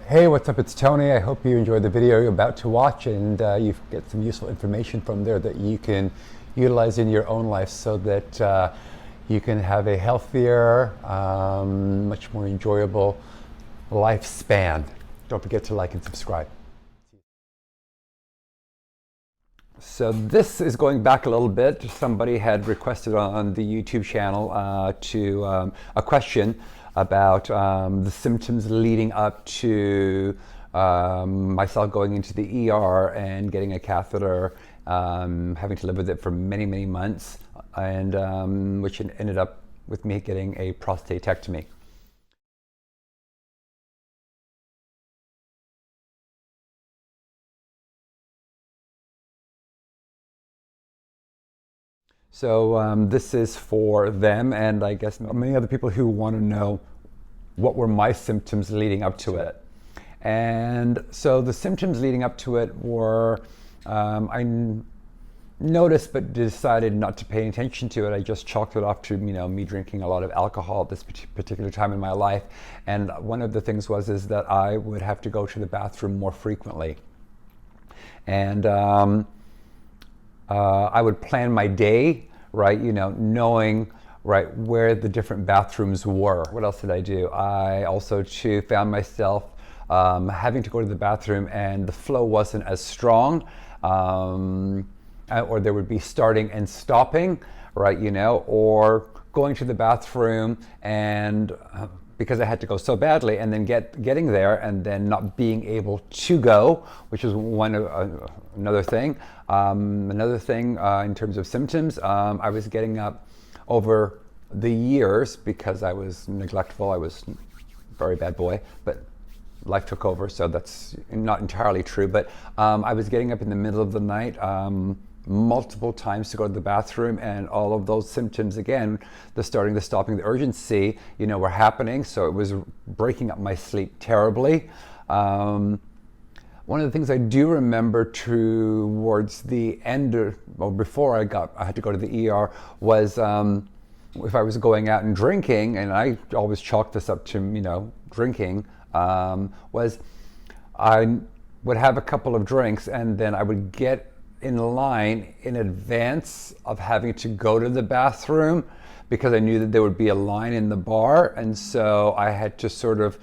Hey, what's up? It's Tony. I hope you enjoyed the video you're about to watch and you get some useful information from there that you can utilize in your own life so that you can have a healthier, much more enjoyable lifespan. Don't forget to like and subscribe. So this is going back a little bit. Somebody had requested on the YouTube channel a question about the symptoms leading up to myself going into the ER and getting a catheter, having to live with it for many, many months, and which ended up with me getting a prostatectomy. So this is for them, and I guess many other people who want to know what were my symptoms leading up to it. And so the symptoms leading up to it were, I noticed but decided not to pay attention to it. I just chalked it off to me drinking a lot of alcohol at this particular time in my life. And one of the things is that I would have to go to the bathroom more frequently. And I would plan my day, right, knowing right where the different bathrooms were. What else did I do? I also too found myself having to go to the bathroom and the flow wasn't as strong, or there would be starting and stopping, right, or going to the bathroom and because I had to go so badly, and then getting there and then not being able to go, which is another thing. Another thing in terms of symptoms, I was getting up over the years because I was neglectful. I was a very bad boy, but life took over, so that's not entirely true. But I was getting up in the middle of the night multiple times to go to the bathroom, and all of those symptoms, again, the starting, the stopping, the urgency, were happening. So it was breaking up my sleep terribly. One of the things I do remember towards the end, or before I had to go to the ER, was if I was going out and drinking, and I always chalked this up to drinking, was I would have a couple of drinks and then I would get in line in advance of having to go to the bathroom because I knew that there would be a line in the bar, and so I had to sort of,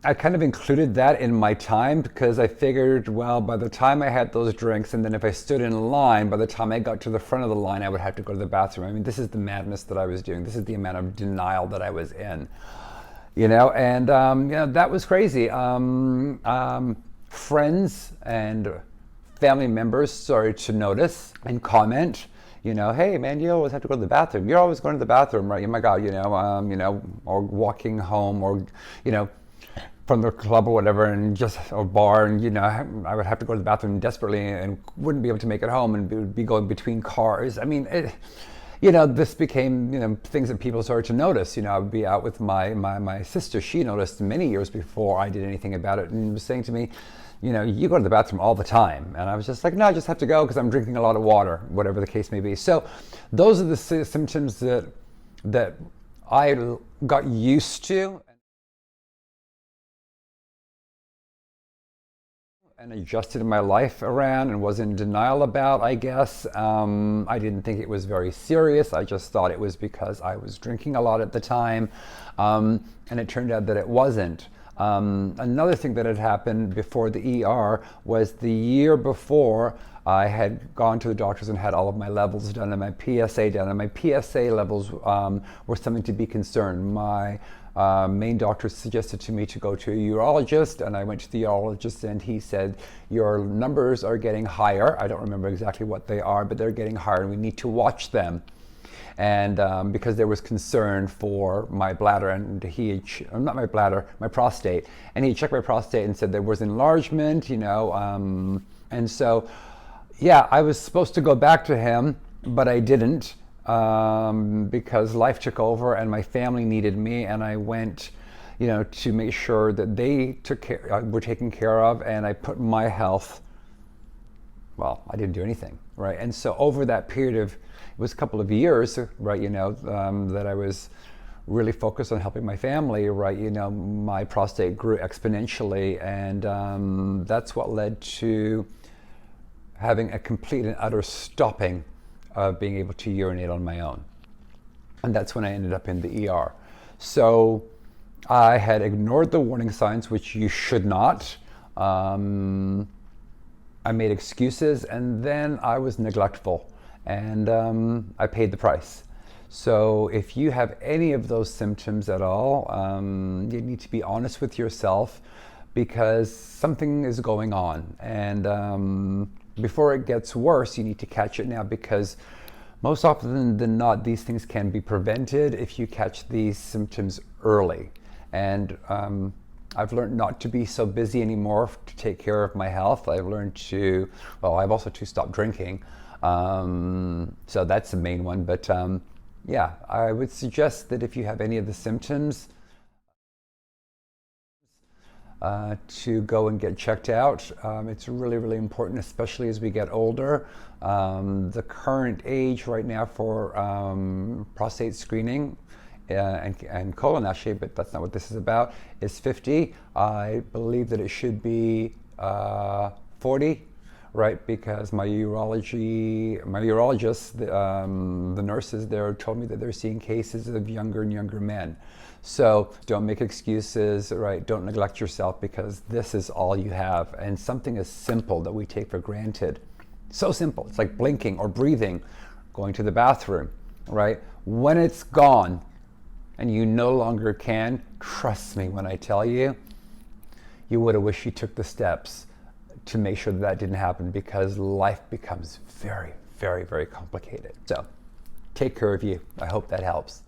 I kind of included that in my time because I figured, well, by the time I had those drinks and then if I stood in line, by the time I got to the front of the line, I would have to go to the bathroom. I mean, this is the madness that I was doing. This is the amount of denial that I was in, and that was crazy. Friends and family members started to notice and comment, hey man, you always have to go to the bathroom. You're always going to the bathroom, right? Oh my God, or walking home, or from the club or whatever, and just or bar, and I would have to go to the bathroom desperately and wouldn't be able to make it home, and would be going between cars. I mean, this became things that people started to notice. I would be out with my sister. She noticed many years before I did anything about it, and was saying to me, you go to the bathroom all the time. And I was just like, no, I just have to go because I'm drinking a lot of water, whatever the case may be. So those are the symptoms that I got used to and adjusted my life around and was in denial about, I guess. I didn't think it was very serious. I just thought it was because I was drinking a lot at the time. And it turned out that it wasn't. Another thing that had happened before the ER was the year before I had gone to the doctors and had all of my levels done and my PSA done. And my PSA levels were something to be concerned. My main doctor suggested to me to go to a urologist, and I went to the urologist and he said, your numbers are getting higher. I don't remember exactly what they are, but they're getting higher and we need to watch them. And because there was concern for my bladder, and not my bladder, my prostate, and he checked my prostate and said there was enlargement, and so, yeah, I was supposed to go back to him, but I didn't, because life took over and my family needed me, and I went, to make sure that they were taken care of, and I put my health. Well, I didn't do anything, right? And so over that period of, it was a couple of years, right, that I was really focus on helping my family, right, my prostate grew exponentially, and that's what led to having a complete and utter stopping of being able to urinate on my own. And that's when I ended up in the ER. So I had ignored the warning signs, which you should not. I made excuses, and then I was neglectful, and I paid the price. So if you have any of those symptoms at all, you need to be honest with yourself, because something is going on. And before it gets worse, you need to catch it now, because most often than not, these things can be prevented if you catch these symptoms early. And I've learned not to be so busy anymore to take care of my health. I've learned to, I've also to stop drinking. So that's the main one. But yeah, I would suggest that if you have any of the symptoms, to go and get checked out. It's really, really important, especially as we get older. The current age right now for prostate screening and colon, actually, but that's not what this is about, is 50. I believe that it should be 40, right? Because my urologist, the nurses there told me that they're seeing cases of younger and younger men. So don't make excuses, right? Don't neglect yourself, because this is all you have. And something as simple that we take for granted, so simple, it's like blinking or breathing, going to the bathroom, right? When it's gone and you no longer can, trust me when I tell you, you would have wished you took the steps to make sure that didn't happen, because life becomes very, very, very complicated. So take care of you. I hope that helps.